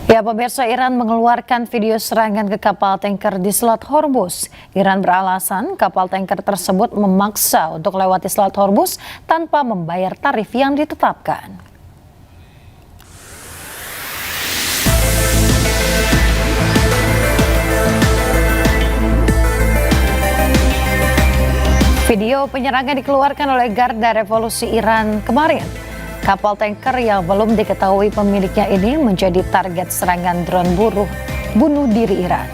Ya, pemirsa, Iran mengeluarkan video serangan ke kapal tanker di Selat Hormuz. Iran beralasan kapal tanker tersebut memaksa untuk lewati Selat Hormuz tanpa membayar tarif yang ditetapkan. Video penyerangan dikeluarkan oleh Garda Revolusi Iran kemarin. Kapal tanker yang belum diketahui pemiliknya ini menjadi target serangan drone bunuh diri Iran.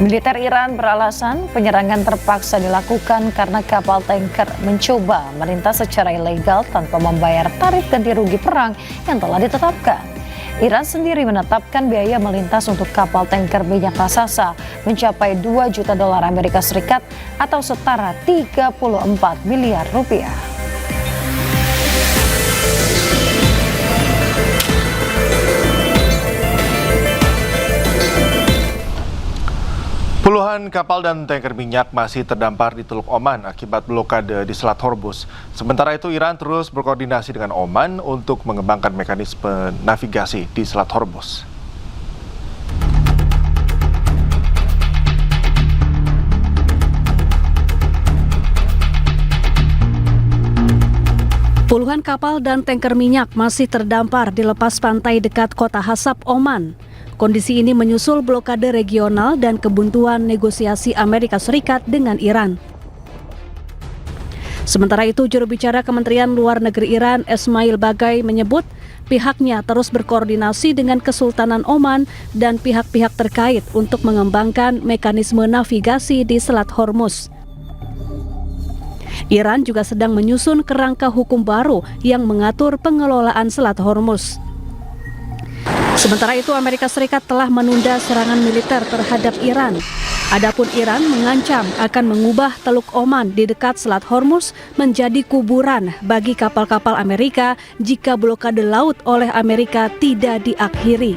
Militer Iran beralasan penyerangan terpaksa dilakukan karena kapal tanker mencoba melintas secara ilegal tanpa membayar tarif ganti rugi perang yang telah ditetapkan. Iran sendiri menetapkan biaya melintas untuk kapal tanker minyak raksasa mencapai 2 juta dolar Amerika Serikat atau setara 34 miliar rupiah. Puluhan kapal dan tanker minyak masih terdampar di Teluk Oman akibat blokade di Selat Hormuz. Sementara itu, Iran terus berkoordinasi dengan Oman untuk mengembangkan mekanisme navigasi di Selat Hormuz. Puluhan kapal dan tanker minyak masih terdampar di lepas pantai dekat kota Hasab, Oman. Kondisi ini menyusul blokade regional dan kebuntuan negosiasi Amerika Serikat dengan Iran. Sementara itu, juru bicara Kementerian Luar Negeri Iran, Ismail Baghai, menyebut pihaknya terus berkoordinasi dengan Kesultanan Oman dan pihak-pihak terkait untuk mengembangkan mekanisme navigasi di Selat Hormuz. Iran juga sedang menyusun kerangka hukum baru yang mengatur pengelolaan Selat Hormuz. Sementara itu, Amerika Serikat telah menunda serangan militer terhadap Iran. Adapun Iran mengancam akan mengubah Teluk Oman di dekat Selat Hormuz menjadi kuburan bagi kapal-kapal Amerika jika blokade laut oleh Amerika tidak diakhiri.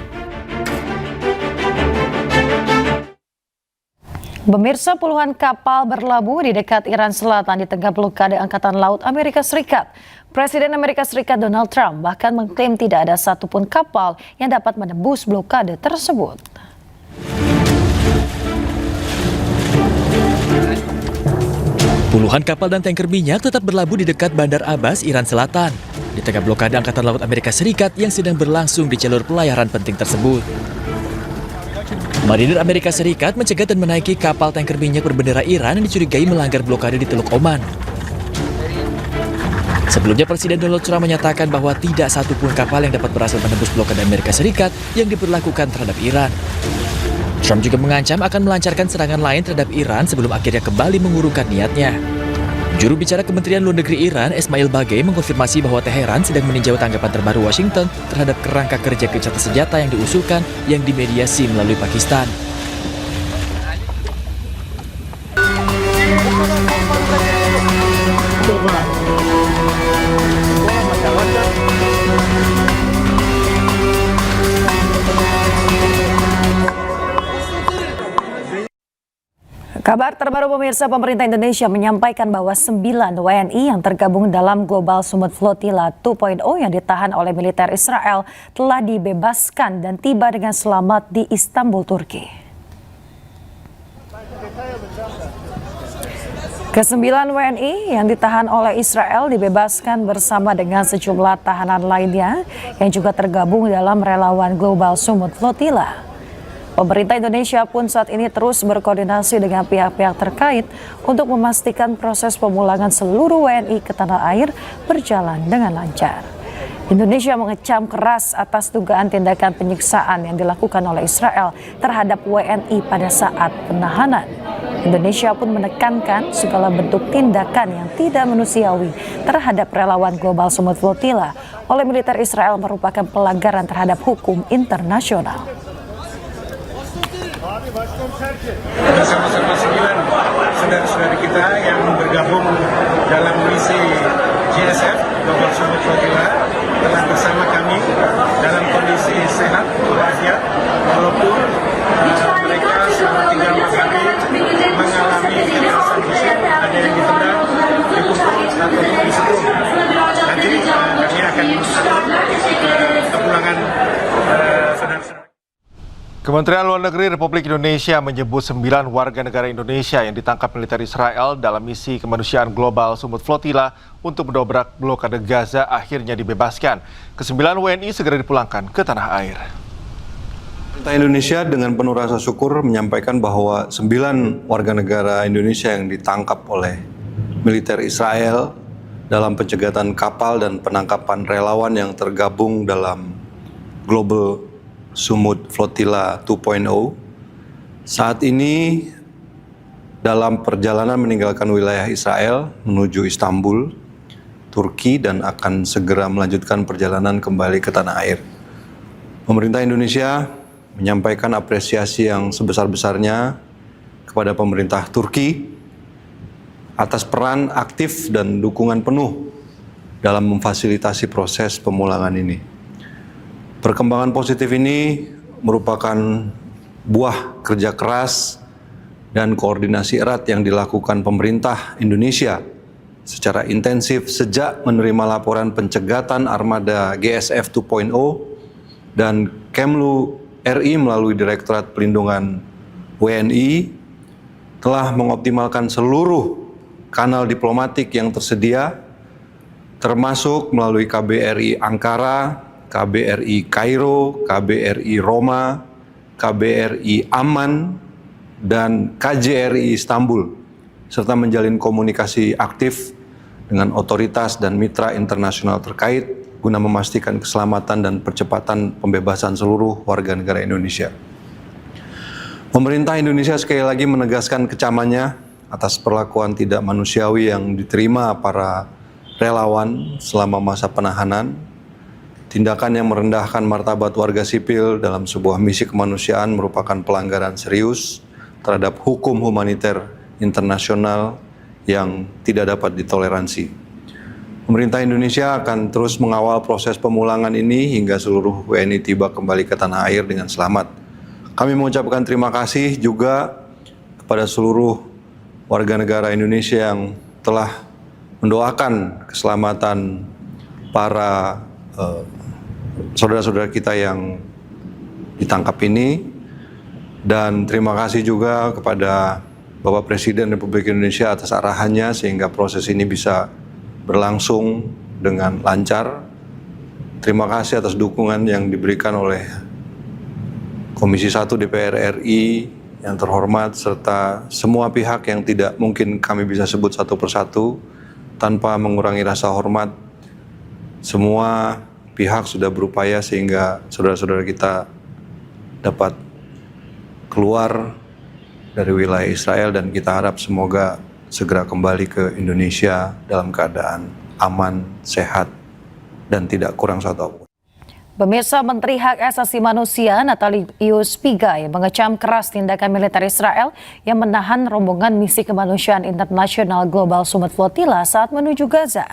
Pemirsa, puluhan kapal berlabuh di dekat Iran Selatan di tengah blokade Angkatan Laut Amerika Serikat. Presiden Amerika Serikat Donald Trump bahkan mengklaim tidak ada satupun kapal yang dapat menembus blokade tersebut. Puluhan kapal dan tanker minyak tetap berlabuh di dekat Bandar Abbas, Iran Selatan, di tengah blokade Angkatan Laut Amerika Serikat yang sedang berlangsung di jalur pelayaran penting tersebut. Marinir Amerika Serikat mencegah dan menaiki kapal tanker minyak berbendera Iran yang dicurigai melanggar blokade di Teluk Oman. Sebelumnya, Presiden Donald Trump menyatakan bahwa tidak satupun kapal yang dapat berhasil menembus blokade Amerika Serikat yang diberlakukan terhadap Iran. Trump juga mengancam akan melancarkan serangan lain terhadap Iran sebelum akhirnya kembali mengurungkan niatnya. Juru bicara Kementerian Luar Negeri Iran, Ismail Baghai, mengkonfirmasi bahwa Teheran sedang meninjau tanggapan terbaru Washington terhadap kerangka kerja gencatan senjata yang diusulkan yang dimediasi melalui Pakistan. Kabar terbaru, pemirsa, pemerintah Indonesia menyampaikan bahwa 9 WNI yang tergabung dalam Global Summit Flotilla 2.0 yang ditahan oleh militer Israel telah dibebaskan dan tiba dengan selamat di Istanbul, Turki. Ke-9 WNI yang ditahan oleh Israel dibebaskan bersama dengan sejumlah tahanan lainnya yang juga tergabung dalam relawan Global Summit Flotilla. Pemerintah Indonesia pun saat ini terus berkoordinasi dengan pihak-pihak terkait untuk memastikan proses pemulangan seluruh WNI ke tanah air berjalan dengan lancar. Indonesia mengecam keras atas dugaan tindakan penyiksaan yang dilakukan oleh Israel terhadap WNI pada saat penahanan. Indonesia pun menekankan segala bentuk tindakan yang tidak manusiawi terhadap relawan Global Summit Flotilla oleh militer Israel merupakan pelanggaran terhadap hukum internasional. Bersama-sama 9 saudara-saudara kita yang bergabung dalam misi GSF Global Summit Flotilla telah bersama kami dalam kondisi sehat walafiat, walaupun mereka selama 3 kali mengalami kekerasan fisik, ada yang ditendang, dipukul ataupun disetrum. Nanti kami akan kepulangan saudara-saudara. Kementerian Luar Negeri Republik Indonesia menyebut 9 warga negara Indonesia yang ditangkap militer Israel dalam misi kemanusiaan global Sumut Flotilla untuk mendobrak blokade Gaza akhirnya dibebaskan. Ke-9 WNI segera dipulangkan ke tanah air. Pemerintah Indonesia dengan penuh rasa syukur menyampaikan bahwa 9 warga negara Indonesia yang ditangkap oleh militer Israel dalam pencegatan kapal dan penangkapan relawan yang tergabung dalam Global Sumut Flotilla 2.0 saat ini dalam perjalanan meninggalkan wilayah Israel menuju Istanbul, Turki, dan akan segera melanjutkan perjalanan kembali ke tanah air. Pemerintah Indonesia menyampaikan apresiasi yang sebesar-besarnya kepada pemerintah Turki atas peran aktif dan dukungan penuh dalam memfasilitasi proses pemulangan ini. Perkembangan positif ini merupakan buah kerja keras dan koordinasi erat yang dilakukan pemerintah Indonesia secara intensif sejak menerima laporan pencegatan armada GSF 2.0 dan Kemlu RI melalui Direktorat Pelindungan WNI telah mengoptimalkan seluruh kanal diplomatik yang tersedia termasuk melalui KBRI Ankara, KBRI Kairo, KBRI Roma, KBRI Amman, dan KJRI Istanbul, serta menjalin komunikasi aktif dengan otoritas dan mitra internasional terkait guna memastikan keselamatan dan percepatan pembebasan seluruh warga negara Indonesia. Pemerintah Indonesia sekali lagi menegaskan kecamannya atas perlakuan tidak manusiawi yang diterima para relawan selama masa penahanan. Tindakan yang merendahkan martabat warga sipil dalam sebuah misi kemanusiaan merupakan pelanggaran serius terhadap hukum humaniter internasional yang tidak dapat ditoleransi. Pemerintah Indonesia akan terus mengawal proses pemulangan ini hingga seluruh WNI tiba kembali ke tanah air dengan selamat. Kami mengucapkan terima kasih juga kepada seluruh warga negara Indonesia yang telah mendoakan keselamatan para saudara-saudara kita yang ditangkap ini, dan terima kasih juga kepada Bapak Presiden Republik Indonesia atas arahannya sehingga proses ini bisa berlangsung dengan lancar. Terima kasih atas dukungan yang diberikan oleh Komisi 1 DPR RI yang terhormat serta semua pihak yang tidak mungkin kami bisa sebut satu persatu tanpa mengurangi rasa hormat. Semua pihak sudah berupaya sehingga saudara-saudara kita dapat keluar dari wilayah Israel, dan kita harap semoga segera kembali ke Indonesia dalam keadaan aman, sehat, dan tidak kurang satu apapun. Pemirsa, Menteri Hak Asasi Manusia Natalius Pigai mengecam keras tindakan militer Israel yang menahan rombongan misi kemanusiaan internasional Global Sumut Flotilla saat menuju Gaza.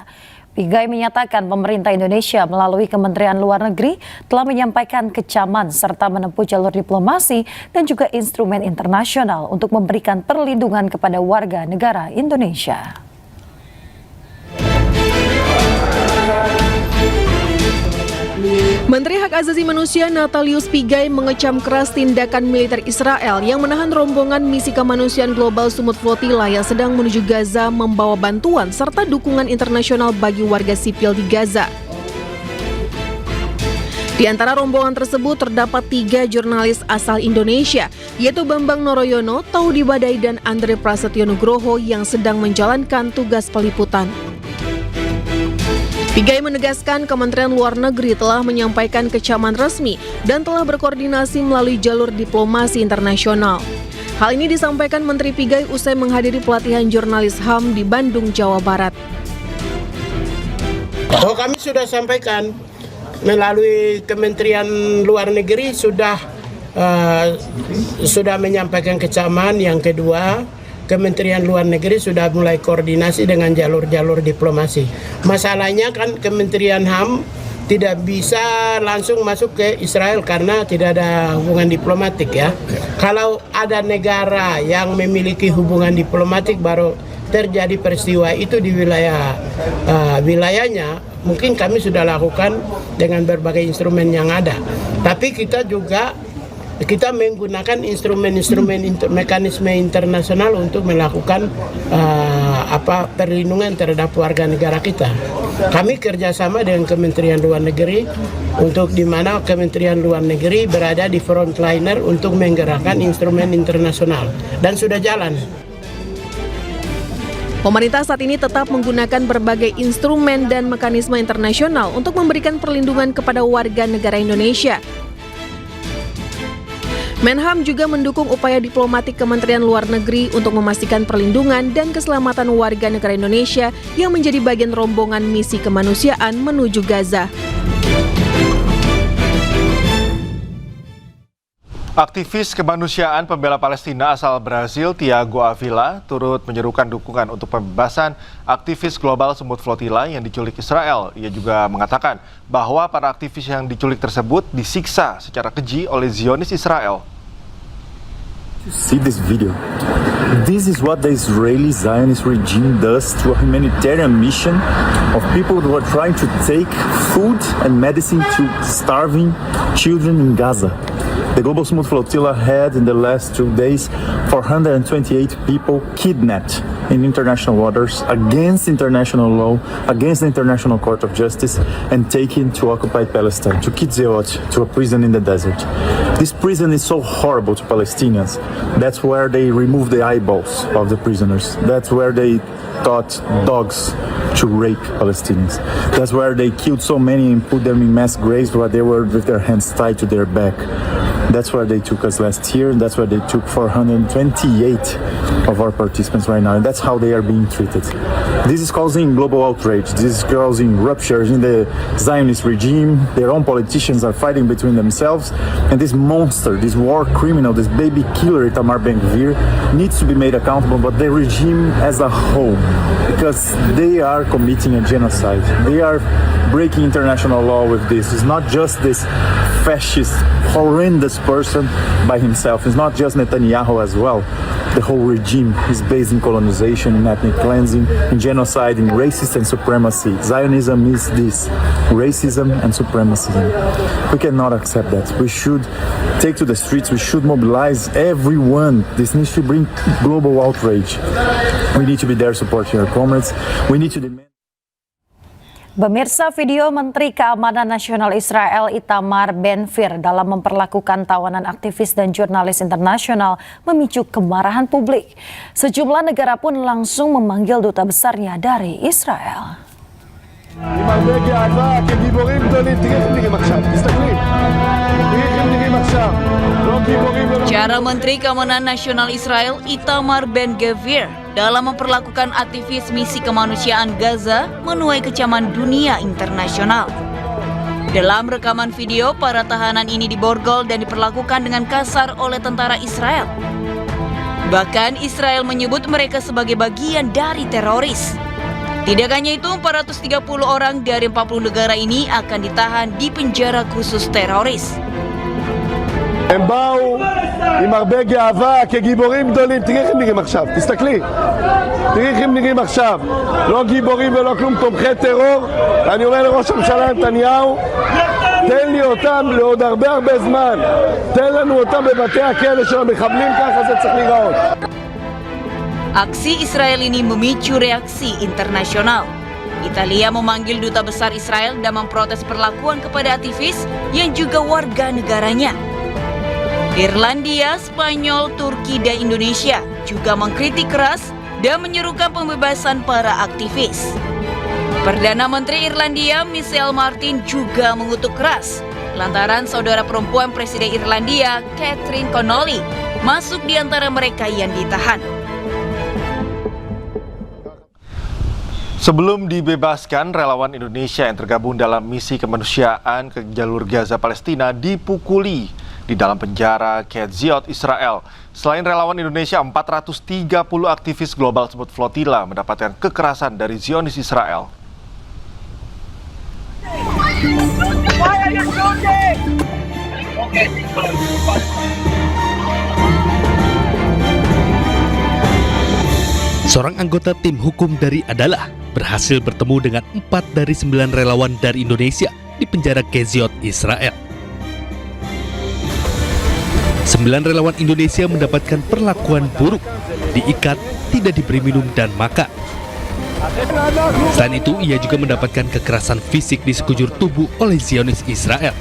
Pigai menyatakan pemerintah Indonesia melalui Kementerian Luar Negeri telah menyampaikan kecaman serta menempuh jalur diplomasi dan juga instrumen internasional untuk memberikan perlindungan kepada warga negara Indonesia. Menteri Hak Asasi Manusia Natalius Pigai mengecam keras tindakan militer Israel yang menahan rombongan misi kemanusiaan Global Sumut Flotilla yang sedang menuju Gaza membawa bantuan serta dukungan internasional bagi warga sipil di Gaza. Di antara rombongan tersebut terdapat 3 jurnalis asal Indonesia, yaitu Bambang Noroyono, Taudi Badai, dan Andre Prasetyo Nugroho yang sedang menjalankan tugas peliputan. Pigai menegaskan Kementerian Luar Negeri telah menyampaikan kecaman resmi dan telah berkoordinasi melalui jalur diplomasi internasional. Hal ini disampaikan Menteri Pigai usai menghadiri pelatihan jurnalis HAM di Bandung, Jawa Barat. Kami sudah sampaikan melalui Kementerian Luar Negeri sudah menyampaikan kecaman. Yang kedua, Kementerian Luar Negeri sudah mulai koordinasi dengan jalur-jalur diplomasi. Masalahnya kan Kementerian HAM tidak bisa langsung masuk ke Israel karena tidak ada hubungan diplomatik ya. Kalau ada negara yang memiliki hubungan diplomatik baru terjadi peristiwa itu di wilayahnya, mungkin kami sudah lakukan dengan berbagai instrumen yang ada. Tapi kita juga kita menggunakan mekanisme internasional untuk melakukan perlindungan terhadap warga negara kita. Kami kerjasama dengan Kementerian Luar Negeri untuk di mana Kementerian Luar Negeri berada di frontliner untuk menggerakkan instrumen internasional dan sudah jalan. Pemerintah saat ini tetap menggunakan berbagai instrumen dan mekanisme internasional untuk memberikan perlindungan kepada warga negara Indonesia. Menham juga mendukung upaya diplomatik Kementerian Luar Negeri untuk memastikan perlindungan dan keselamatan warga negara Indonesia yang menjadi bagian rombongan misi kemanusiaan menuju Gaza. Aktivis kemanusiaan pembela Palestina asal Brasil, Thiago Avila, turut menyerukan dukungan untuk pembebasan aktivis global Sumut Flotilla yang diculik Israel. Ia juga mengatakan bahwa para aktivis yang diculik tersebut disiksa secara keji oleh Zionis Israel. See this video. This is what the Israeli Zionist regime does to a humanitarian mission of people who are trying to take food and medicine to starving children in Gaza. The Global Sumut Flotilla had in the last 2 days 428 people kidnapped in international waters against international law, against the International Court of Justice, and taken to occupied Palestine, to Kiziot, to a prison in the desert. This prison is so horrible to Palestinians. That's where they remove the eyeballs of the prisoners. That's where they taught dogs to rape Palestinians. That's where they killed so many and put them in mass graves where they were with their hands tied to their back. That's where they took us last year, and that's where they took 428 of our participants right now, and that's how they are being treated. This is causing global outrage. This is causing ruptures in the Zionist regime. Their own politicians are fighting between themselves, and this monster, this war criminal, this baby killer Itamar Ben-Gvir needs to be made accountable, but the regime as a whole, because they are committing a genocide. They are breaking international law with this. It's not just this fascist, horrendous person by himself. It's not just Netanyahu as well. The whole regime is based in colonization, in ethnic cleansing, in genocide, in racism and supremacy. Zionism is this, racism and supremacy. We cannot accept that. We should take to the streets, we should mobilize everyone. This needs to bring global outrage. We need to be there supporting our comrades. We need to demand. Pemirsa, video Menteri Keamanan Nasional Israel Itamar Ben-Gvir dalam memperlakukan tawanan aktivis dan jurnalis internasional memicu kemarahan publik. Sejumlah negara pun langsung memanggil duta besarnya dari Israel. Cara Menteri Keamanan Nasional Israel Itamar Ben-Gvir dalam memperlakukan aktivis misi kemanusiaan Gaza menuai kecaman dunia internasional. Dalam rekaman video, para tahanan ini diborgol dan diperlakukan dengan kasar oleh tentara Israel. Bahkan Israel menyebut mereka sebagai bagian dari teroris. Tidak hanya itu, 430 orang dari 40 negara ini akan ditahan di penjara khusus teroris. הם באו עם הרבה גאווה כגיבורים גדולים. תראי איך הם נראים עכשיו, תסתכלי. תראי איך הם נראים עכשיו. לא גיבורים ולא כלום, תומכי טרור. אני אומר לראש הממשלה נתניהו, תן לי אותם לעוד הרבה זמן. תן לנו אותם בבתי הכלא של המחבלים, ככה זה צריך להיראות. Aksi Israel ini memicu reaksi internasional. Italia memanggil duta besar Israel dan memprotes perlakuan kepada aktivis yang juga warga negaranya. Irlandia, Spanyol, Turki, dan Indonesia juga mengkritik keras dan menyerukan pembebasan para aktivis. Perdana Menteri Irlandia, Michelle Martin, juga mengutuk keras lantaran saudara perempuan Presiden Irlandia, Catherine Connolly, masuk di antara mereka yang ditahan. Sebelum dibebaskan, relawan Indonesia yang tergabung dalam misi kemanusiaan ke jalur Gaza Palestina dipukuli di dalam penjara Kiziot, Israel. Selain relawan Indonesia, 430 aktivis Global Sumut Flotilla mendapatkan kekerasan dari Zionis Israel. Seorang anggota tim hukum dari Adalah berhasil bertemu dengan 4 dari 9 relawan dari Indonesia di penjara Kiziot, Israel. 9 relawan Indonesia mendapatkan perlakuan buruk, diikat, tidak diberi minum dan makan. Selain itu, ia juga mendapatkan kekerasan fisik di sekujur tubuh oleh Zionis Israel.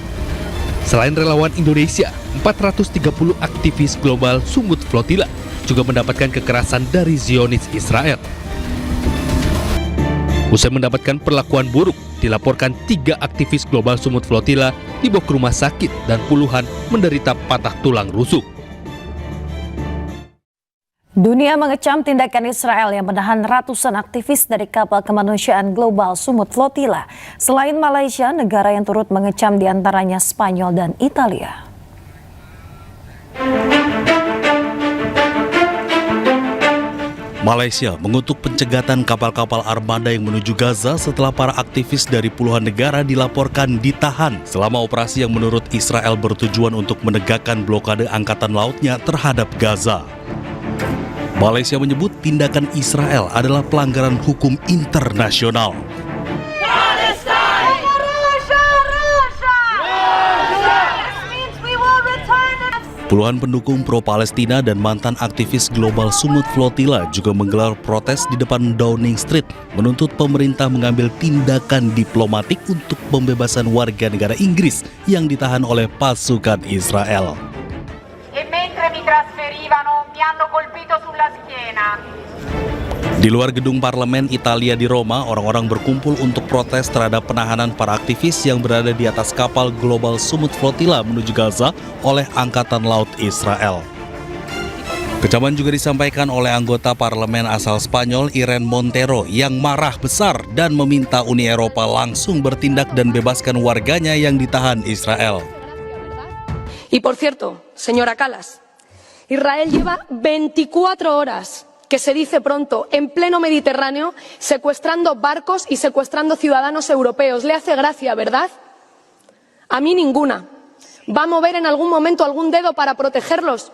Selain relawan Indonesia, 430 aktivis global Sumut Flotilla juga mendapatkan kekerasan dari Zionis Israel. Usai mendapatkan perlakuan buruk, dilaporkan 3 aktivis global Sumut Flotilla dibawa ke rumah sakit dan puluhan menderita patah tulang rusuk. Dunia mengecam tindakan Israel yang menahan ratusan aktivis dari kapal kemanusiaan global Sumut Flotilla. Selain Malaysia, negara yang turut mengecam diantaranya Spanyol dan Italia. Malaysia mengutuk pencegatan kapal-kapal armada yang menuju Gaza setelah para aktivis dari puluhan negara dilaporkan ditahan selama operasi yang menurut Israel bertujuan untuk menegakkan blokade angkatan lautnya terhadap Gaza. Malaysia menyebut tindakan Israel adalah pelanggaran hukum internasional. Puluhan pendukung pro-Palestina dan mantan aktivis global Sumut Flotilla juga menggelar protes di depan Downing Street, menuntut pemerintah mengambil tindakan diplomatik untuk pembebasan warga negara Inggris yang ditahan oleh pasukan Israel. Di luar gedung parlemen Italia di Roma, orang-orang berkumpul untuk protes terhadap penahanan para aktivis yang berada di atas kapal global Sumut Flotilla menuju Gaza oleh Angkatan Laut Israel. Kecaman juga disampaikan oleh anggota parlemen asal Spanyol Irene Montero yang marah besar dan meminta Uni Eropa langsung bertindak dan bebaskan warganya yang ditahan Israel. Y por cierto, señora Kallas, Israel lleva 24 horas, que se dice pronto, en pleno Mediterráneo, secuestrando barcos y secuestrando ciudadanos europeos. Le hace gracia, ¿verdad? A mí ninguna. ¿Va a mover en algún momento algún dedo para protegerlos?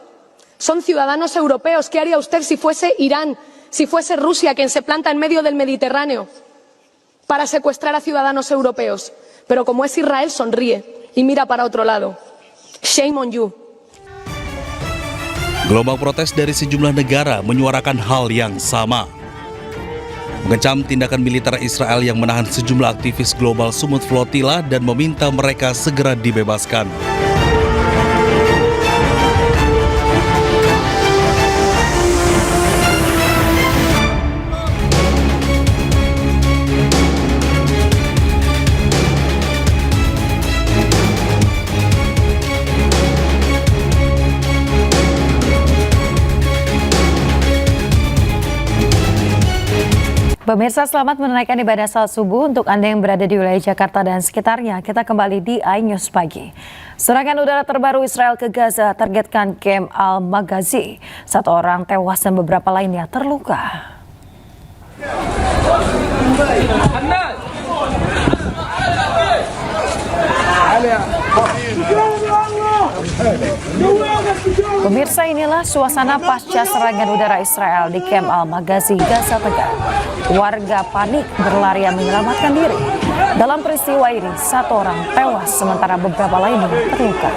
Son ciudadanos europeos. ¿Qué haría usted si fuese Irán, si fuese Rusia quien se planta en medio del Mediterráneo para secuestrar a ciudadanos europeos? Pero como es Israel, sonríe y mira para otro lado. Shame on you. Gelombang protes dari sejumlah negara menyuarakan hal yang sama. Mengecam tindakan militer Israel yang menahan sejumlah aktivis global Sumut Flotilla dan meminta mereka segera dibebaskan. Pemirsa, selamat menunaikan ibadah salat subuh untuk Anda yang berada di wilayah Jakarta dan sekitarnya. Kita kembali di iNews Pagi. Serangan udara terbaru Israel ke Gaza targetkan Camp Al-Maghazi. 1 orang tewas dan beberapa lainnya terluka. Pemirsa, inilah suasana pasca serangan udara Israel di Camp Al-Maghazi, Gaza Tengah. Warga panik berlarian menyelamatkan diri. Dalam peristiwa ini, 1 orang tewas sementara beberapa lainnya terluka.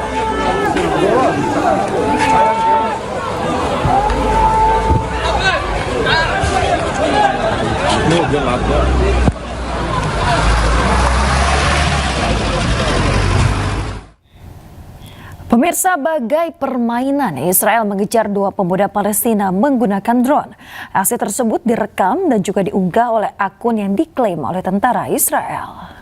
Pemirsa, bagai permainan, Israel mengejar 2 pemuda Palestina menggunakan drone. Aksi tersebut direkam dan juga diunggah oleh akun yang diklaim oleh tentara Israel.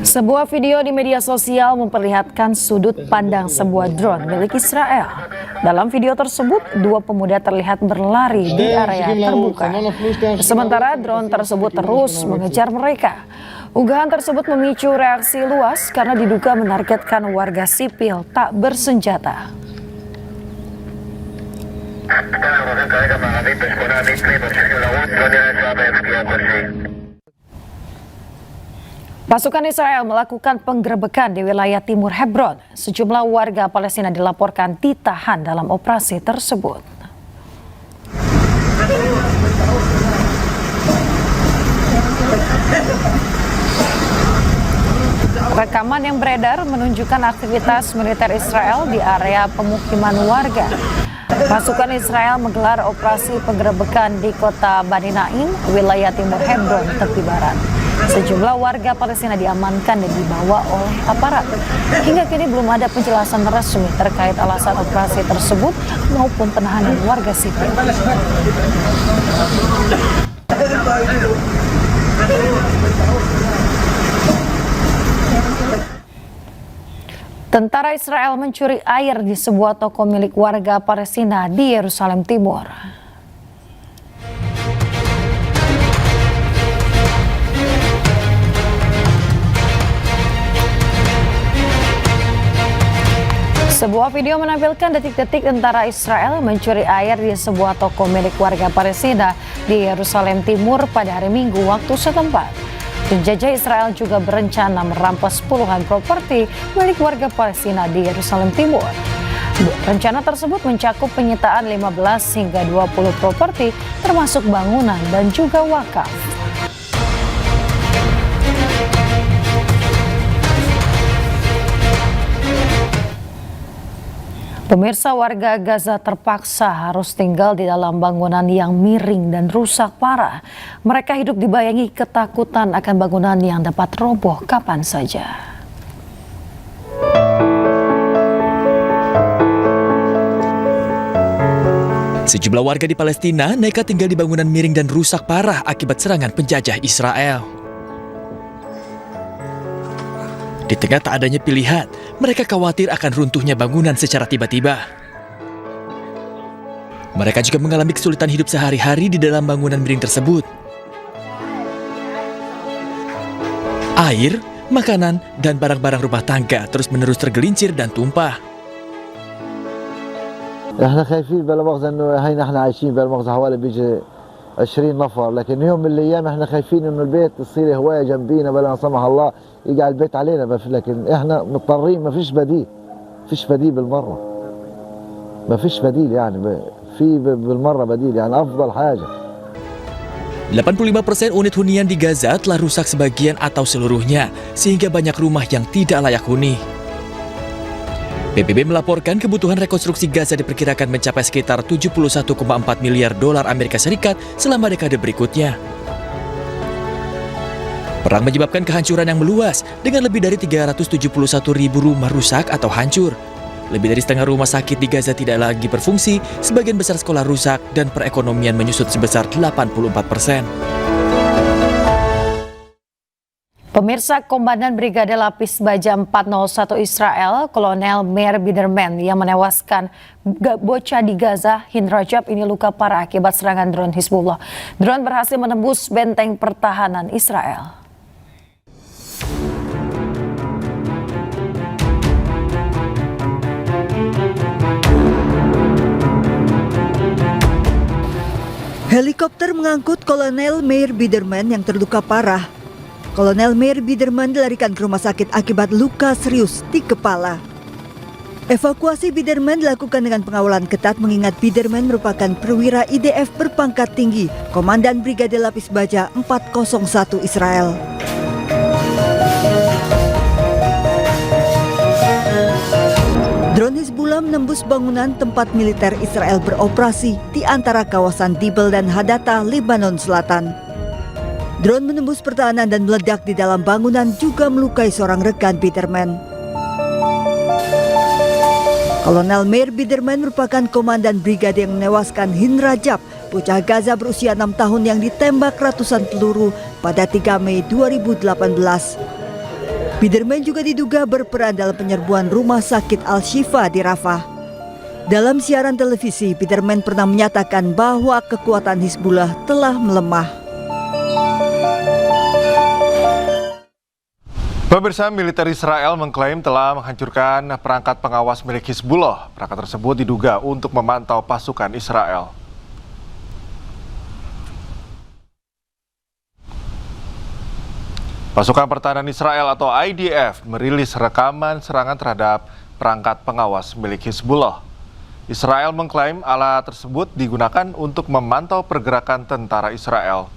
Sebuah video di media sosial memperlihatkan sudut pandang sebuah drone milik Israel. Dalam video tersebut, 2 pemuda terlihat berlari di area terbuka. Sementara drone tersebut terus mengejar mereka. Unggahan tersebut memicu reaksi luas karena diduga menargetkan warga sipil tak bersenjata. Pasukan Israel melakukan penggerebekan di wilayah timur Hebron. Sejumlah warga Palestina dilaporkan ditahan dalam operasi tersebut. Rekaman yang beredar menunjukkan aktivitas militer Israel di area pemukiman warga. Pasukan Israel menggelar operasi penggerebekan di kota Bani Naim, wilayah timur Hebron, tepi barat. Sejumlah warga Palestina diamankan dan dibawa oleh aparat. Hingga kini belum ada penjelasan resmi terkait alasan operasi tersebut maupun penahanan warga sipil. Tentara Israel mencuri air di sebuah toko milik warga Palestina di Yerusalem Timur. Sebuah video menampilkan detik-detik tentara Israel mencuri air di sebuah toko milik warga Palestina di Yerusalem Timur pada hari Minggu waktu setempat. Penjajah Israel juga berencana merampas puluhan properti milik warga Palestina di Yerusalem Timur. Rencana tersebut mencakup penyitaan 15 hingga 20 properti termasuk bangunan dan juga wakaf. Pemirsa, warga Gaza terpaksa harus tinggal di dalam bangunan yang miring dan rusak parah. Mereka hidup dibayangi ketakutan akan bangunan yang dapat roboh kapan saja. Sejumlah warga di Palestina nekat tinggal di bangunan miring dan rusak parah akibat serangan penjajah Israel. Di tengah tak adanya pilihan, mereka khawatir akan runtuhnya bangunan secara tiba-tiba. Mereka juga mengalami kesulitan hidup sehari-hari di dalam bangunan miring tersebut. Air, makanan, dan barang-barang rumah tangga terus-menerus tergelincir dan tumpah. احنا خايفين بلا مؤاخذة انه هينا احنا عايشين بلا مؤاخذة حوالي بيجي 20 نفر، لكن يوم من الايام احنا خايفين انه البيت تصير هواية جنبينا بلا لا سمح الله يقع البيت علينا، لكن احنا مضطرين، ما فيش بديل بالمرة، ما فيش بديل يعني في بالمرة بديل يعني أفضل حاجة. 85% unit hunian di Gaza telah rusak sebagian atau seluruhnya, sehingga banyak rumah yang tidak layak huni. PBB melaporkan kebutuhan rekonstruksi Gaza diperkirakan mencapai sekitar 71,4 miliar dolar Amerika Serikat selama dekade berikutnya. Perang menyebabkan kehancuran yang meluas dengan lebih dari 371 ribu rumah rusak atau hancur. Lebih dari setengah rumah sakit di Gaza tidak lagi berfungsi, sebagian besar sekolah rusak, dan perekonomian menyusut sebesar 84%. Pemirsa, Komandan Brigade Lapis Baja 401 Israel, Kolonel Meir Biderman yang menewaskan bocah di Gaza, Hind Rajab, ini luka parah akibat serangan drone Hizbullah. Drone berhasil menembus benteng pertahanan Israel. Helikopter mengangkut Kolonel Meir Biderman yang terluka parah. Kolonel Meir Biderman dilarikan ke rumah sakit akibat luka serius di kepala. Evakuasi Biderman dilakukan dengan pengawalan ketat mengingat Biderman merupakan perwira IDF berpangkat tinggi, Komandan Brigade Lapis Baja 401 Israel. Drone Hizbullah menembus bangunan tempat militer Israel beroperasi di antara kawasan Dibel dan Hadata, Lebanon Selatan. Drone menembus pertahanan dan meledak di dalam bangunan juga melukai seorang rekan Biderman. Kolonel Meir Biderman merupakan komandan brigade yang menewaskan Hind Rajab, bocah Gaza berusia 6 tahun yang ditembak ratusan peluru pada 3 Mei 2018. Biderman juga diduga berperan dalam penyerbuan rumah sakit Al-Shifa di Rafah. Dalam siaran televisi, Biderman pernah menyatakan bahwa kekuatan Hizbullah telah melemah. Pemirsa, militer Israel mengklaim telah menghancurkan perangkat pengawas milik Hizbullah. Perangkat tersebut diduga untuk memantau pasukan Israel. Pasukan Pertahanan Israel atau IDF merilis rekaman serangan terhadap perangkat pengawas milik Hizbullah. Israel mengklaim alat tersebut digunakan untuk memantau pergerakan tentara Israel.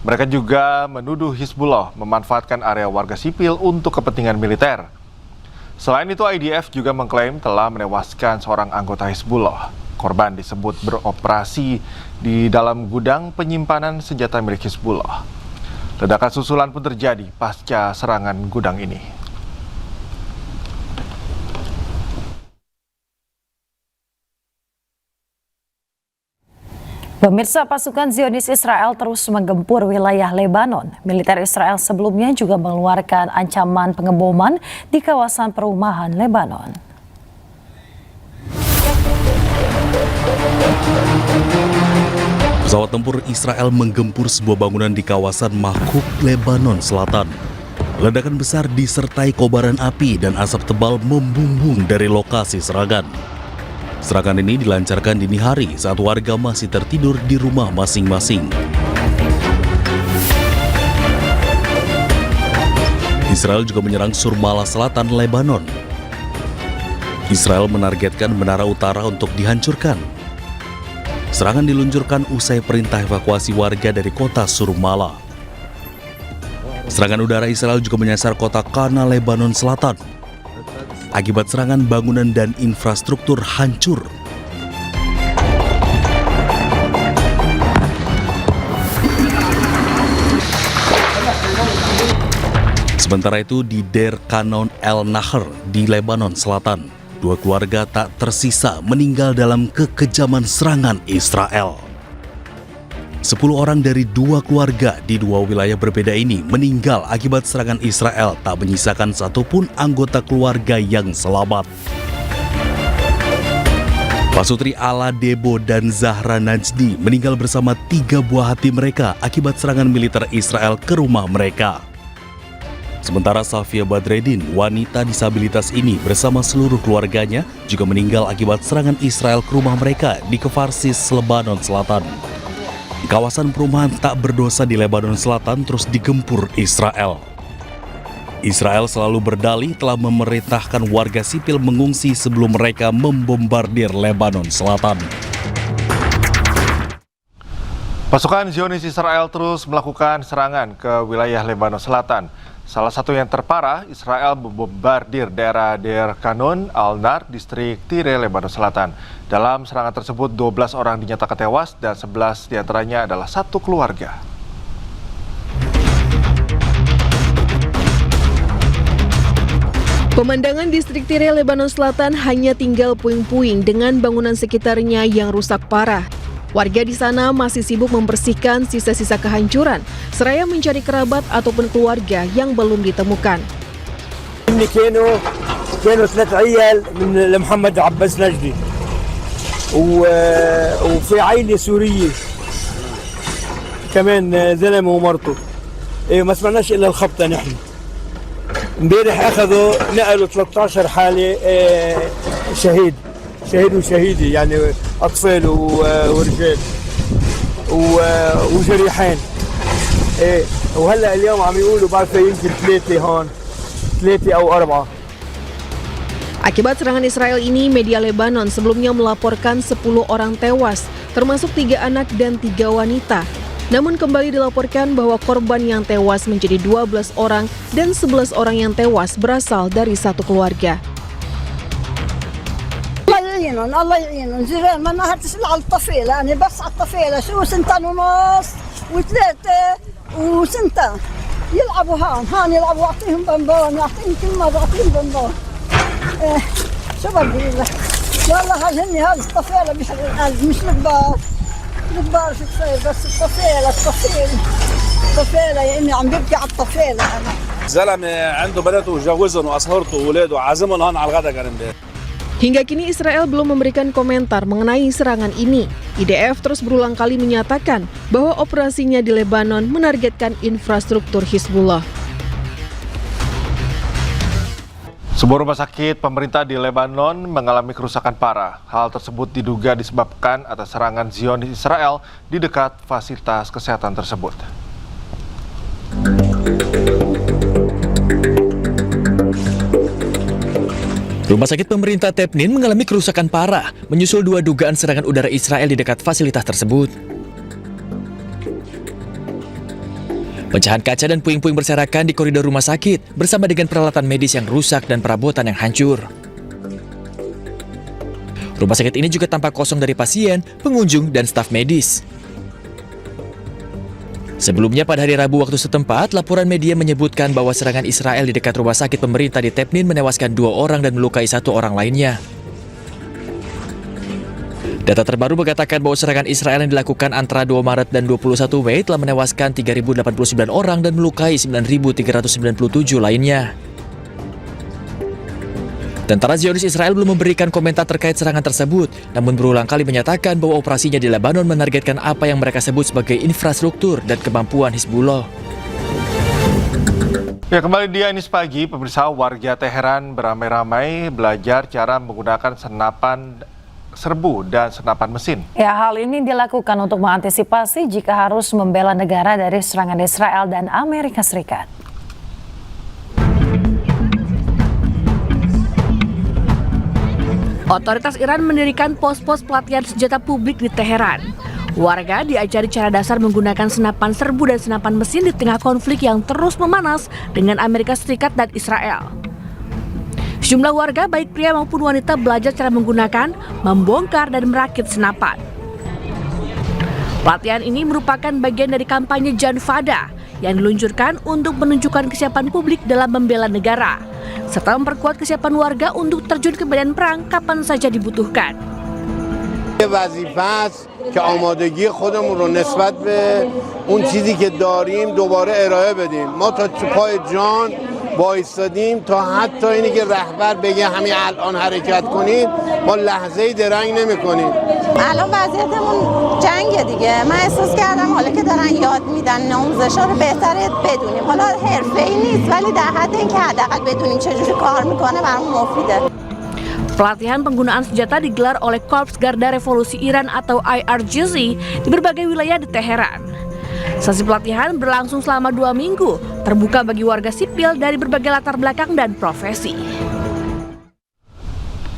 Mereka juga menuduh Hizbullah memanfaatkan area warga sipil untuk kepentingan militer. Selain itu, IDF juga mengklaim telah menewaskan seorang anggota Hizbullah. Korban disebut beroperasi di dalam gudang penyimpanan senjata milik Hizbullah. Ledakan susulan pun terjadi pasca serangan gudang ini. Pemirsa, pasukan Zionis Israel terus menggempur wilayah Lebanon. Militer Israel sebelumnya juga mengeluarkan ancaman pengeboman di kawasan perumahan Lebanon. Pesawat tempur Israel menggempur sebuah bangunan di kawasan Makhuk, Lebanon Selatan. Ledakan besar disertai kobaran api dan asap tebal membumbung dari lokasi serangan. Serangan ini dilancarkan dini hari saat warga masih tertidur di rumah masing-masing. Israel juga menyerang Surmala Selatan, Lebanon. Israel menargetkan Menara Utara untuk dihancurkan. Serangan diluncurkan usai perintah evakuasi warga dari kota Surmala. Serangan udara Israel juga menyasar kota Kana, Lebanon Selatan. Akibat serangan, bangunan dan infrastruktur hancur. Sementara itu di Deir Kanon El Nahr di Lebanon Selatan, 2 keluarga tak tersisa meninggal dalam kekejaman serangan Israel. 10 orang dari 2 keluarga di 2 wilayah berbeda ini meninggal akibat serangan Israel, tak menyisakan satupun anggota keluarga yang selamat. Pasutri Ala Debo dan Zahra Najdi meninggal bersama 3 buah hati mereka akibat serangan militer Israel ke rumah mereka. Sementara Safia Badreddin, wanita disabilitas ini bersama seluruh keluarganya juga meninggal akibat serangan Israel ke rumah mereka di Kfar Sis, Lebanon Selatan. Kawasan perumahan tak berdosa di Lebanon Selatan terus digempur Israel. Israel selalu berdalih telah memerintahkan warga sipil mengungsi sebelum mereka membombardir Lebanon Selatan. Pasukan Zionis Israel terus melakukan serangan ke wilayah Lebanon Selatan. Salah satu yang terparah, Israel membombardir daerah Deir Kanon Al-Nar, distrik Tire, Lebanon Selatan. Dalam serangan tersebut, 12 orang dinyatakan tewas dan 11 diantaranya adalah satu keluarga. Pemandangan distrik Tire, Lebanon Selatan hanya tinggal puing-puing dengan bangunan sekitarnya yang rusak parah. Warga di sana masih sibuk membersihkan sisa-sisa kehancuran, seraya mencari kerabat ataupun keluarga yang belum ditemukan. Ini كانوا 3 عيال من محمد عباس نجدي وفي عائلة سورية كمان زلمة ومرته ما سمعناش إلا الخبطة نحن امبارح أخذوا نقلوا 13 حالة شهيد وشهيدة يعني أطفال ورجال وجريحين وهلا اليوم عم يقولوا بعرف يمكن 3 هون 3 أو 4. Akibat serangan Israel ini, media Lebanon sebelumnya melaporkan 10 orang tewas, termasuk 3 anak dan 3 wanita. Namun kembali dilaporkan bahwa korban yang tewas menjadi 12 orang dan 11 orang yang tewas berasal dari satu keluarga. الله يعينهم جيران ما نهرتش على الطفيلة يعني بس على الطفيلة شو 2.5 و3 وسنتين يلعبوا هان يلعبوا أعطيهم بنبون يعطيهم كل مرة أعطيهم بنبون شو بدي لك والله هاجني هذه الطفيلة مش القلب مش الكبار شو تصير بس الطفيلة يعني عم ببكي على الطفيلة أنا زلمة عنده بناته وجوزهم وأصهرته وولاده وعازمهم هون على الغدا كان امبارح. Hingga kini Israel belum memberikan komentar mengenai serangan ini. IDF terus berulang kali menyatakan bahwa operasinya di Lebanon menargetkan infrastruktur Hizbullah. Sebuah rumah sakit pemerintah di Lebanon mengalami kerusakan parah. Hal tersebut diduga disebabkan atas serangan Zionis Israel di dekat fasilitas kesehatan tersebut. Rumah sakit pemerintah Tepnin mengalami kerusakan parah menyusul 2 dugaan serangan udara Israel di dekat fasilitas tersebut. Pecahan kaca dan puing-puing berserakan di koridor rumah sakit bersama dengan peralatan medis yang rusak dan perabotan yang hancur. Rumah sakit ini juga tampak kosong dari pasien, pengunjung, dan staf medis. Sebelumnya pada hari Rabu waktu setempat, laporan media menyebutkan bahwa serangan Israel di dekat rumah sakit pemerintah di Tepnin menewaskan 2 orang dan melukai 1 orang lainnya. Data terbaru mengatakan bahwa serangan Israel yang dilakukan antara 2 Maret dan 21 Mei telah menewaskan 3.089 orang dan melukai 9.397 lainnya. Tentara Zionis Israel belum memberikan komentar terkait serangan tersebut, namun berulang kali menyatakan bahwa operasinya di Lebanon menargetkan apa yang mereka sebut sebagai infrastruktur dan kemampuan Hizbullah. Ya, kembali di Anies Pagi, pemirsa, warga Teheran beramai-ramai belajar cara menggunakan senapan serbu dan senapan mesin. Ya, hal ini dilakukan untuk mengantisipasi jika harus membela negara dari serangan Israel dan Amerika Serikat. Otoritas Iran mendirikan pos-pos pelatihan senjata publik di Teheran. Warga diajari cara dasar menggunakan senapan serbu dan senapan mesin di tengah konflik yang terus memanas dengan Amerika Serikat dan Israel. Sejumlah warga baik pria maupun wanita belajar cara menggunakan, membongkar, dan merakit senapan. Pelatihan ini merupakan bagian dari kampanye Jan Fada yang diluncurkan untuk menunjukkan kesiapan publik dalam membela negara, serta memperkuat kesiapan warga untuk terjun ke medan perang kapan saja dibutuhkan. وظیفه است که آمادگی خودمون رو نسبت به اون چیزی که داریم دوباره ارائه بدیم. ما تا پای جان وایستادیم تا حتی اینی که رهبر بگه همین الان حرکت کنید ما لحظه‌ای درنگ نمی‌کنیم. الان وضعیتمون جنگه دیگه. من احساس کردم حالا که دارن یاد میدن آموزش‌ها رو بهتره بدونیم. حالا حرفه‌ای نیست ولی در حد اینکه حداقل بدونیم چجوری کار میکنه برامون مفیده. Pelatihan penggunaan senjata digelar oleh Korps Garda Revolusi Iran atau IRGC di berbagai wilayah di Teheran. Sesi pelatihan berlangsung selama 2 minggu, terbuka bagi warga sipil dari berbagai latar belakang dan profesi.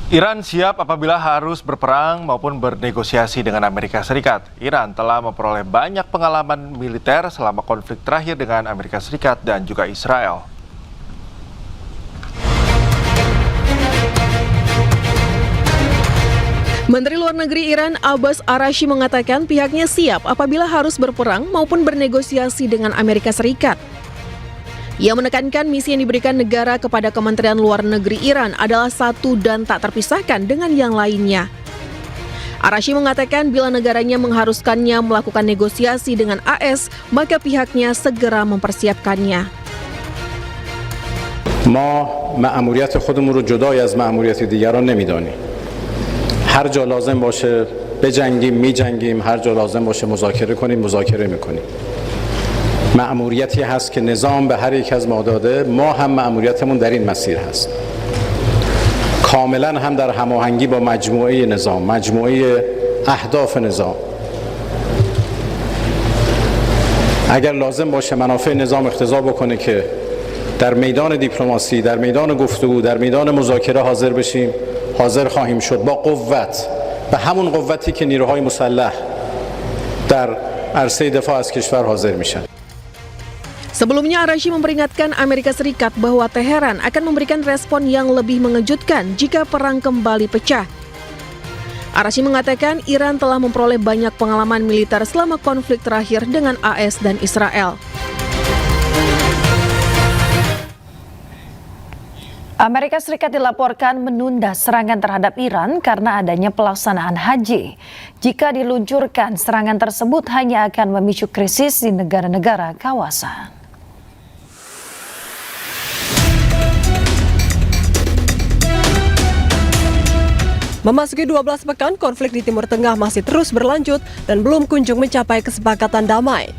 Iran siap apabila harus berperang maupun bernegosiasi dengan Amerika Serikat. Iran telah memperoleh banyak pengalaman militer selama konflik terakhir dengan Amerika Serikat dan juga Israel. Menteri Luar Negeri Iran Abbas Araghchi mengatakan pihaknya siap apabila harus berperang maupun bernegosiasi dengan Amerika Serikat. Ia menekankan misi yang diberikan negara kepada Kementerian Luar Negeri Iran adalah satu dan tak terpisahkan dengan yang lainnya. Araghchi mengatakan bila negaranya mengharuskannya melakukan negosiasi dengan AS, maka pihaknya segera mempersiapkannya. ما مأموریت خودمون رو جدای از مأموریت دیگران نمی‌دانیم. هر جا لازم باشه بجنگیم میجنگیم، هر جا لازم باشه مذاکره کنیم مذاکره میکنیم. مأموریتی هست که نظام به هر یک از ما داده، ما هم مأموریتمون در این مسیر هست. کاملا هم در هماهنگی با مجموعه نظام، مجموعه اهداف نظام. اگر لازم باشه منافع نظام اقتضا بکنه که در میدان دیپلماسی، در میدان گفتگو، در میدان مذاکره حاضر بشیم، حاضر خواهیم شد با قوت، به همون قوتی که نیروهای مسلح در عرصه دفاع از کشور حاضر میشن. Sebelumnya Araghchi memperingatkan Amerika Serikat bahwa Teheran akan memberikan respon yang lebih mengejutkan jika perang kembali pecah. Araghchi mengatakan Iran telah memperoleh banyak pengalaman militer selama konflik terakhir dengan AS dan Israel. Amerika Serikat dilaporkan menunda serangan terhadap Iran karena adanya pelaksanaan haji. Jika diluncurkan, serangan tersebut hanya akan memicu krisis di negara-negara kawasan. Memasuki 12 pekan, konflik di Timur Tengah masih terus berlanjut dan belum kunjung mencapai kesepakatan damai.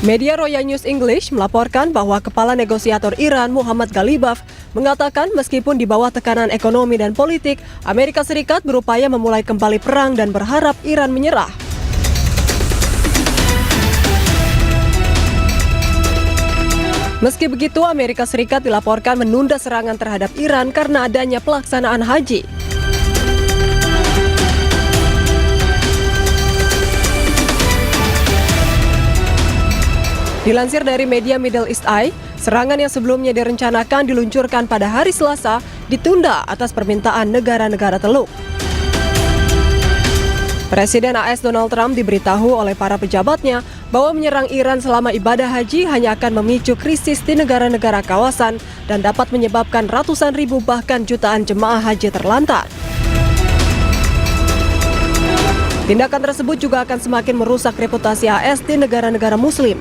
Media Roya News English melaporkan bahwa Kepala Negosiator Iran Muhammad Ghalibaf mengatakan meskipun di bawah tekanan ekonomi dan politik, Amerika Serikat berupaya memulai kembali perang dan berharap Iran menyerah. Meski begitu, Amerika Serikat dilaporkan menunda serangan terhadap Iran karena adanya pelaksanaan haji. Dilansir dari media Middle East Eye, serangan yang sebelumnya direncanakan diluncurkan pada hari Selasa ditunda atas permintaan negara-negara Teluk. Presiden AS Donald Trump diberitahu oleh para pejabatnya bahwa menyerang Iran selama ibadah haji hanya akan memicu krisis di negara-negara kawasan dan dapat menyebabkan ratusan ribu bahkan jutaan jemaah haji terlantar. Tindakan tersebut juga akan semakin merusak reputasi AS di negara-negara Muslim.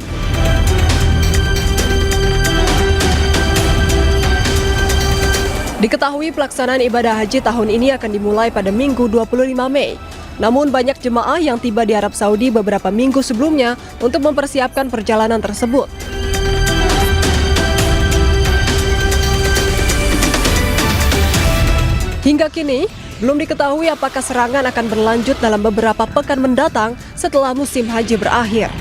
Diketahui pelaksanaan ibadah haji tahun ini akan dimulai pada Minggu 25 Mei. Namun banyak jemaah yang tiba di Arab Saudi beberapa minggu sebelumnya untuk mempersiapkan perjalanan tersebut. Hingga kini, belum diketahui apakah serangan akan berlanjut dalam beberapa pekan mendatang setelah musim haji berakhir.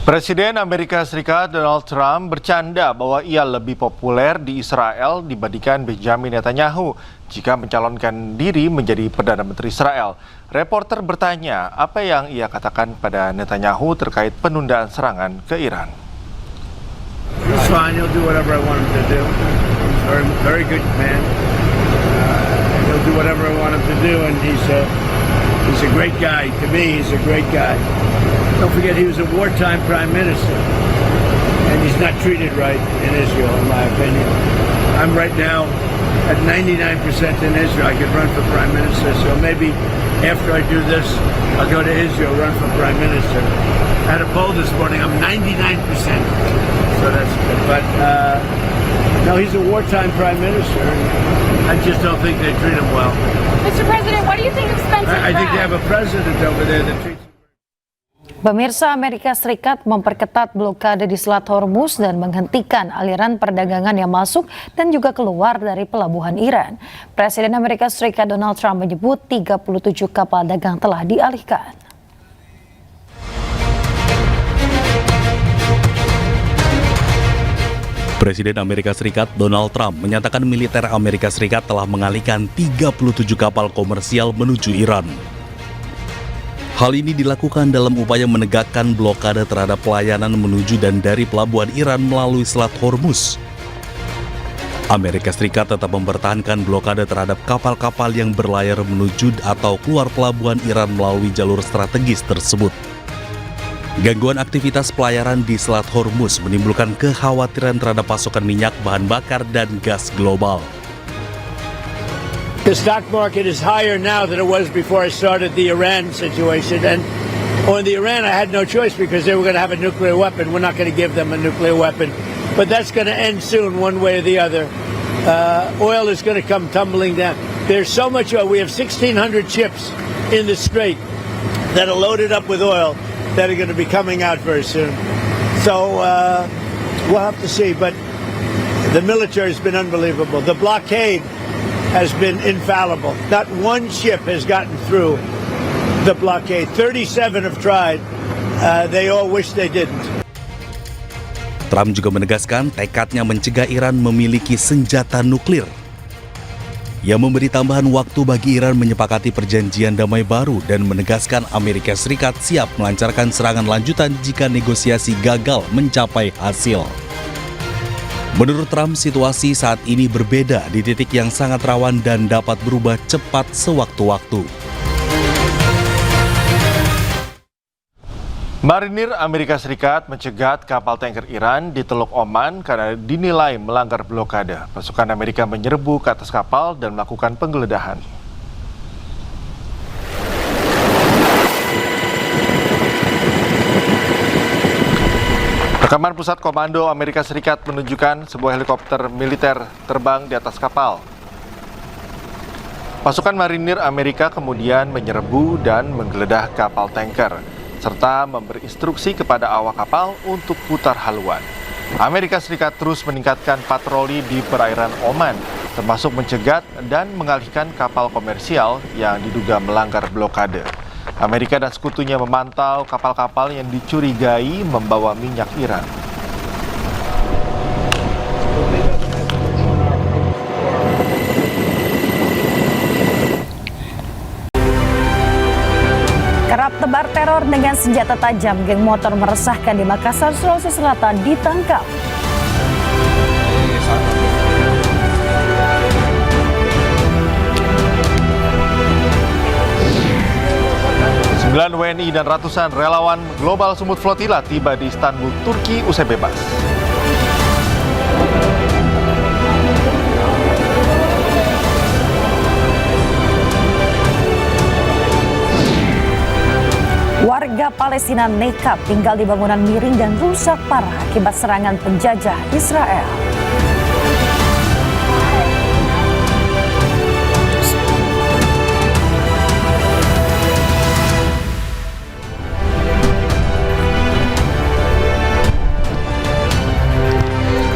Presiden Amerika Serikat Donald Trump bercanda bahwa ia lebih populer di Israel dibandingkan Benjamin Netanyahu jika mencalonkan diri menjadi Perdana Menteri Israel. Reporter bertanya apa yang ia katakan pada Netanyahu terkait penundaan serangan ke Iran. He's fine. He'll do whatever I want him to do. He's very good man. He'll do whatever I want him to do, and he's a great guy. To me, he's a great guy. Don't forget, he was a wartime prime minister, and he's not treated right in Israel, in my opinion. I'm right now at 99% in Israel. I could run for prime minister, so maybe after I do this, I'll go to Israel, run for prime minister. I had a poll this morning. I'm 99%, so that's good. But no, he's a wartime prime minister. I just don't think they treat him well. Mr. President, what do you think of Spencer I think they have a president over there that treats. Pemirsa, Amerika Serikat memperketat blokade di Selat Hormuz dan menghentikan aliran perdagangan yang masuk dan juga keluar dari pelabuhan Iran. Presiden Amerika Serikat Donald Trump menyebut 37 kapal dagang telah dialihkan. Presiden Amerika Serikat Donald Trump menyatakan militer Amerika Serikat telah mengalihkan 37 kapal komersial menuju Iran. Hal ini dilakukan dalam upaya menegakkan blokade terhadap pelayanan menuju dan dari pelabuhan Iran melalui Selat Hormuz. Amerika Serikat tetap mempertahankan blokade terhadap kapal-kapal yang berlayar menuju atau keluar pelabuhan Iran melalui jalur strategis tersebut. Gangguan aktivitas pelayaran di Selat Hormuz menimbulkan kekhawatiran terhadap pasokan minyak, bahan bakar, dan gas global. The stock market is higher now than it was before I started the Iran situation. And on the Iran, I had no choice because they were going to have a nuclear weapon. We're not going to give them a nuclear weapon. But that's going to end soon, one way or the other. Oil is going to come tumbling down. There's so much oil. We have 1,600 ships in the Strait that are loaded up with oil that are going to be coming out very soon. So we'll have to see. But the military has been unbelievable. The blockade has been infallible. Not one ship has gotten through the blockade. 37 have tried. They all wish they didn't. Trump juga menegaskan tekadnya mencegah Iran memiliki senjata nuklir. Ia memberi tambahan waktu bagi Iran menyepakati perjanjian damai baru dan menegaskan Amerika Serikat siap melancarkan serangan lanjutan jika negosiasi gagal mencapai hasil. Menurut Trump, situasi saat ini berbeda di titik yang sangat rawan dan dapat berubah cepat sewaktu-waktu. Marinir Amerika Serikat mencegat kapal tanker Iran di Teluk Oman karena dinilai melanggar blokade. Pasukan Amerika menyerbu ke atas kapal dan melakukan penggeledahan. Rekaman Pusat Komando Amerika Serikat menunjukkan sebuah helikopter militer terbang di atas kapal. Pasukan marinir Amerika kemudian menyerbu dan menggeledah kapal tanker, serta memberi instruksi kepada awak kapal untuk putar haluan. Amerika Serikat terus meningkatkan patroli di perairan Oman, termasuk mencegat dan mengalihkan kapal komersial yang diduga melanggar blokade. Amerika dan sekutunya memantau kapal-kapal yang dicurigai membawa minyak Iran. teror dengan senjata tajam, geng motor meresahkan di Makassar, Sulawesi Selatan ditangkap. Sembilan WNI dan ratusan relawan Global Sumut Flotilla tiba di Istanbul, Turki usai bebas. Warga Palestina nekat tinggal di bangunan miring dan rusak parah akibat serangan penjajah Israel.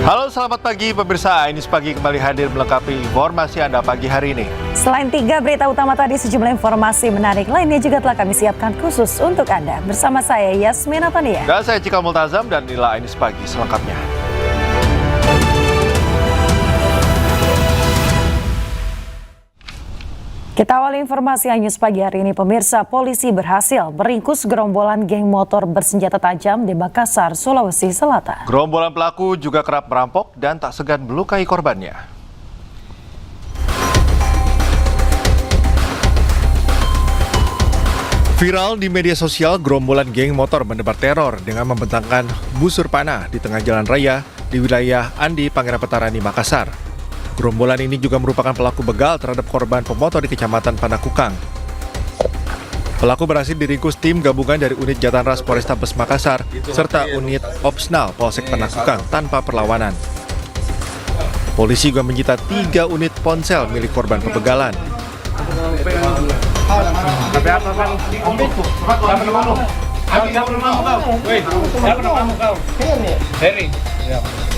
Halo, selamat pagi pemirsa. Ini Pagi kembali hadir melengkapi informasi Anda pagi hari ini. Selain 3 berita utama tadi, sejumlah informasi menarik lainnya juga telah kami siapkan khusus untuk Anda. Bersama saya Yasmin Natania. Dan saya Cikal Multazam dan inilah Ini Pagi selengkapnya. Kita awali informasi News Pagi hari ini, pemirsa. Polisi berhasil meringkus gerombolan geng motor bersenjata tajam di Makassar, Sulawesi Selatan. Gerombolan pelaku juga kerap merampok dan tak segan melukai korbannya. Viral di media sosial, gerombolan geng motor menebar teror dengan membentangkan busur panah di tengah jalan raya di wilayah Andi, Pangeran Petarani, Makassar. Gerombolan ini juga merupakan pelaku begal terhadap korban pemotor di Kecamatan Panakukang. Pelaku berhasil diringkus tim gabungan dari unit Jatanras Polrestabes Makassar serta unit Opsnal Polsek Panakukang tanpa perlawanan. Polisi juga menyita 3 unit ponsel milik korban pembegalan.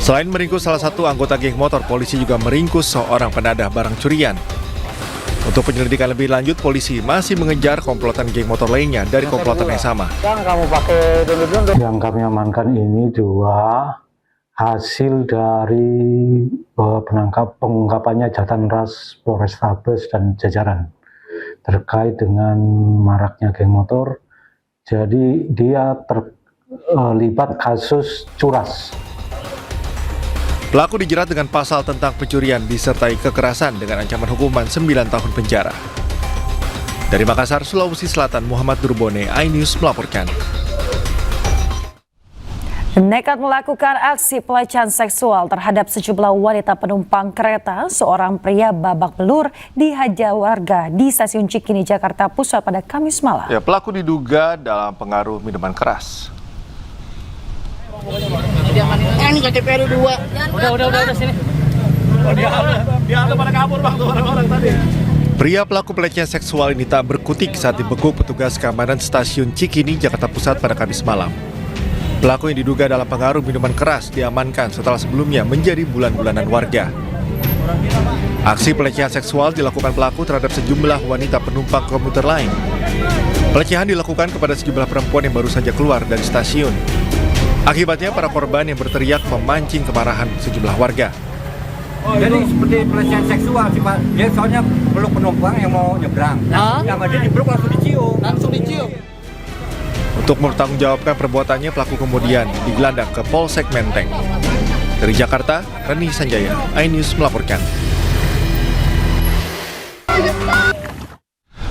Selain meringkus salah satu anggota geng motor, polisi juga meringkus seorang penadah barang curian. Untuk penyelidikan lebih lanjut, polisi masih mengejar komplotan geng motor lainnya dari komplotan yang sama. Yang kami amankan ini 2 hasil dari pengungkapannya Jatanras Polrestabes dan jajaran terkait dengan maraknya geng motor. Jadi dia terlibat kasus curas. Pelaku dijerat dengan pasal tentang pencurian disertai kekerasan dengan ancaman hukuman 9 tahun penjara. Dari Makassar, Sulawesi Selatan, Muhammad Durbone, iNews melaporkan. Nekat melakukan aksi pelecehan seksual terhadap sejumlah wanita penumpang kereta, seorang pria babak belur dihajar warga di stasiun Cikini, Jakarta Pusat pada Kamis malam. Ya, pelaku diduga dalam pengaruh minuman keras. Ini KTP 2. Udah sini. Dia ada pada kabur Bang tuh orang tadi. Pria pelaku pelecehan seksual ini tak berkutik saat dibekuk petugas keamanan stasiun Cikini, Jakarta Pusat pada Kamis malam. Pelaku yang diduga dalam pengaruh minuman keras diamankan setelah sebelumnya menjadi bulan-bulanan warga. Aksi pelecehan seksual dilakukan pelaku terhadap sejumlah wanita penumpang komuter lain. Pelecehan dilakukan kepada sejumlah perempuan yang baru saja keluar dari stasiun. Akibatnya para korban yang berteriak memancing kemarahan sejumlah warga. Jadi seperti pelecehan seksual sih Pak. Dia soalnya peluk penumpang yang mau nyebrang. Yang ada dipeluk langsung dicium. Untuk mempertanggungjawabkan perbuatannya, pelaku kemudian digelandang ke Polsek Menteng. Dari Jakarta, Reni Sanjaya, iNews melaporkan.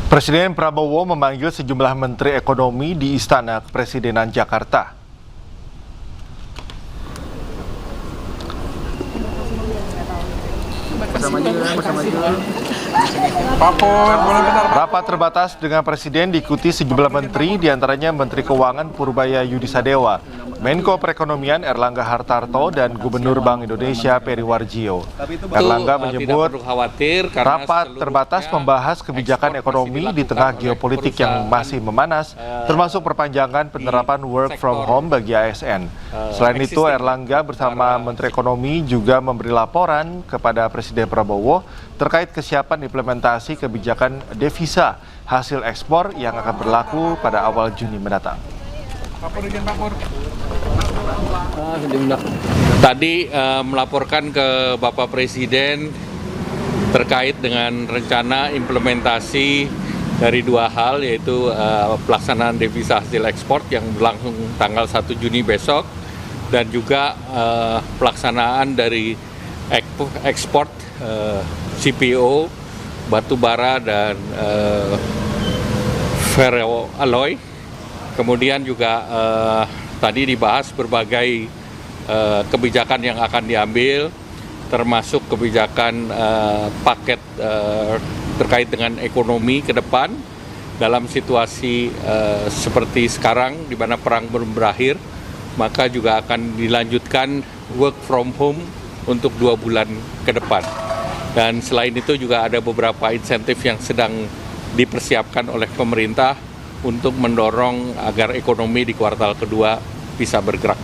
Presiden Prabowo memanggil sejumlah menteri ekonomi di Istana Kepresidenan Jakarta. Rapat terbatas dengan Presiden diikuti sejumlah menteri, diantaranya Menteri Keuangan Purbaya Yudisadewa, Menko Perekonomian Erlangga Hartarto, dan Gubernur Bank Indonesia Peri Warjio. Erlangga menyebut rapat terbatas membahas kebijakan ekonomi di tengah geopolitik yang masih memanas, termasuk perpanjangan penerapan work from home bagi ASN. Selain itu, Erlangga bersama Menteri Ekonomi juga memberi laporan kepada Presiden Prabowo terkait kesiapan implementasi kebijakan devisa hasil ekspor yang akan berlaku pada awal Juni mendatang. Tadi melaporkan ke Bapak Presiden terkait dengan rencana implementasi dari dua hal, yaitu pelaksanaan devisa hasil ekspor yang berlangsung tanggal 1 Juni besok, dan juga pelaksanaan dari ekspor CPO, batu bara dan ferroalloy. Kemudian juga tadi dibahas berbagai kebijakan yang akan diambil, termasuk kebijakan paket terkait dengan ekonomi ke depan dalam situasi seperti sekarang di mana perang belum berakhir, maka juga akan dilanjutkan work from home untuk 2 bulan ke depan. Dan selain itu juga ada beberapa insentif yang sedang dipersiapkan oleh pemerintah untuk mendorong agar ekonomi di kuartal kedua bisa bergerak.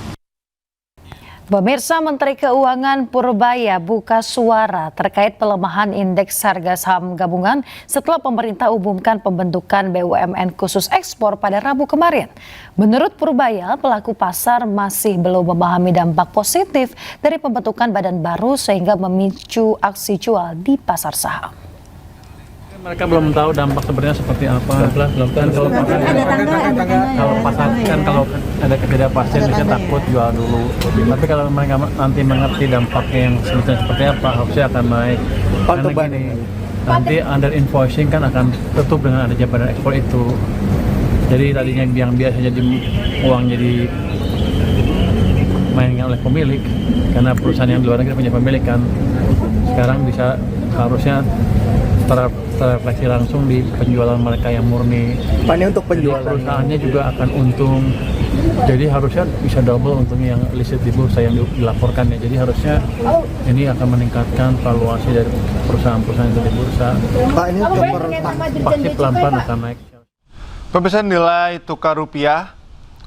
Pemirsa, Menteri Keuangan Purbaya buka suara terkait pelemahan indeks harga saham gabungan setelah pemerintah umumkan pembentukan BUMN khusus ekspor pada Rabu kemarin. Menurut Purbaya, pelaku pasar masih belum memahami dampak positif dari pembentukan badan baru sehingga memicu aksi jual di pasar saham. Mereka belum tahu dampak sebenarnya seperti apa. Dan kalau pasar kan kalau ada ketidakpastian mereka takut jual dulu. Tapi kalau mereka nanti mengerti dampaknya yang sebetulnya seperti apa, harusnya akan naik. Karena gini, nanti under invoicing kan akan tutup dengan adanya badan ekspor itu. Jadi tadinya yang biasa jadi uang jadi mainkan oleh pemilik, karena perusahaan yang di luar negeri punya pemilik kan. Sekarang bisa harusnya terrefleksi langsung di penjualan mereka yang murni. Ini untuk penjualan. Perusahaannya juga akan untung. Jadi harusnya bisa double untungnya yang listed di bursa yang dilaporkan ya. Jadi harusnya ini akan meningkatkan valuasi dari perusahaan-perusahaan itu di bursa. Pak, ini pasti pelan-pelan akan naik. Pemirsa, nilai tukar rupiah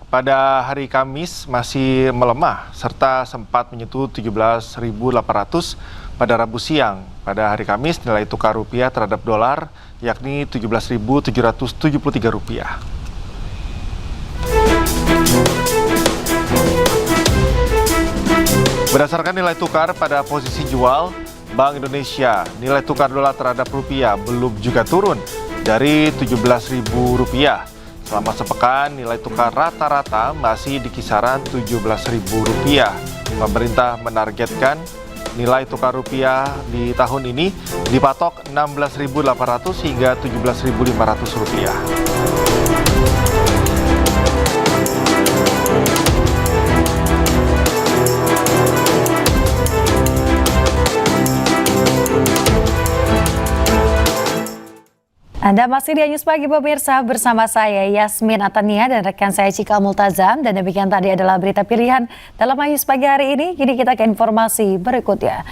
pada hari Kamis masih melemah serta sempat menyentuh 17.800 pada Rabu siang. Pada hari Kamis, nilai tukar rupiah terhadap dolar yakni Rp17.773. Berdasarkan nilai tukar pada posisi jual, Bank Indonesia, nilai tukar dolar terhadap rupiah belum juga turun dari Rp17.000. Selama sepekan, nilai tukar rata-rata masih di kisaran Rp17.000. Pemerintah menargetkan nilai tukar rupiah di tahun ini dipatok Rp16.800 hingga Rp17.500. Anda masih di News Pagi pemirsa, bersama saya Yasmin Atania dan rekan saya Cikal Multazam, dan demikian tadi adalah berita pilihan dalam News Pagi hari ini. Kini kita ke informasi berikutnya.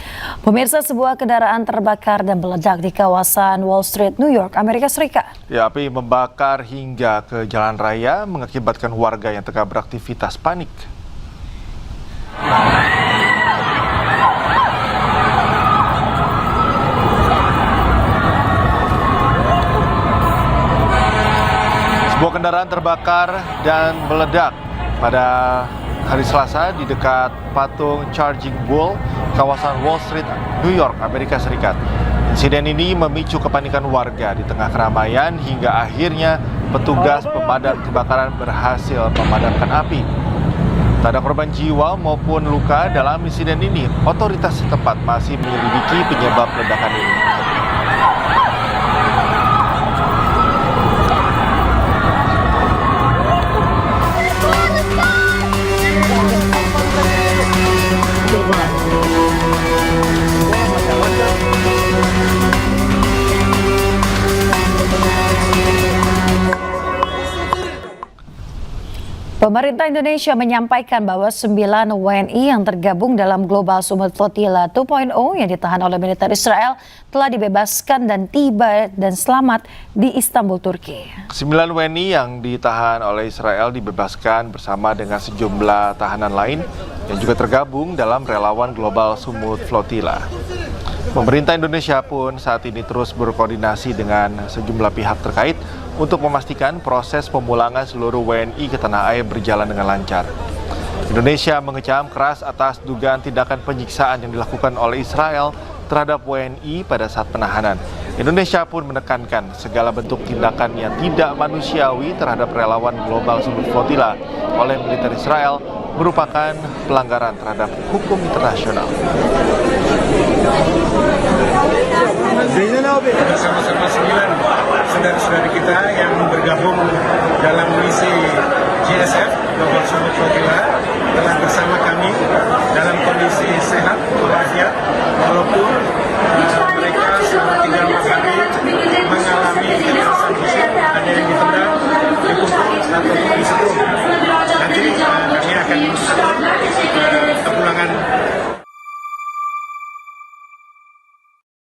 Pemirsa, sebuah kendaraan terbakar dan meledak di kawasan Wall Street, New York, Amerika Serikat. Ya, api membakar hingga ke jalan raya mengakibatkan warga yang tengah beraktivitas panik. Sebuah kendaraan terbakar dan meledak pada hari Selasa di dekat patung Charging Bull, kawasan Wall Street, New York, Amerika Serikat. Insiden ini memicu kepanikan warga di tengah keramaian hingga akhirnya petugas pemadam kebakaran berhasil memadamkan api. Tak ada korban jiwa maupun luka dalam insiden ini. Otoritas setempat masih menyelidiki penyebab ledakan ini. Pemerintah Indonesia menyampaikan bahwa 9 WNI yang tergabung dalam Global Summit Flotilla 2.0 yang ditahan oleh militer Israel telah dibebaskan dan tiba dan selamat di Istanbul, Turki. 9 WNI yang ditahan oleh Israel dibebaskan bersama dengan sejumlah tahanan lain yang juga tergabung dalam relawan Global Summit Flotilla. Pemerintah Indonesia pun saat ini terus berkoordinasi dengan sejumlah pihak terkait untuk memastikan proses pemulangan seluruh WNI ke tanah air berjalan dengan lancar. Indonesia mengecam keras atas dugaan tindakan penyiksaan yang dilakukan oleh Israel terhadap WNI pada saat penahanan. Indonesia pun menekankan segala bentuk tindakan yang tidak manusiawi terhadap relawan global Sumut Flotilla oleh militer Israel merupakan pelanggaran terhadap hukum internasional. Bersama-sama 9 saudara-saudara kita yang bergabung dalam misi GSF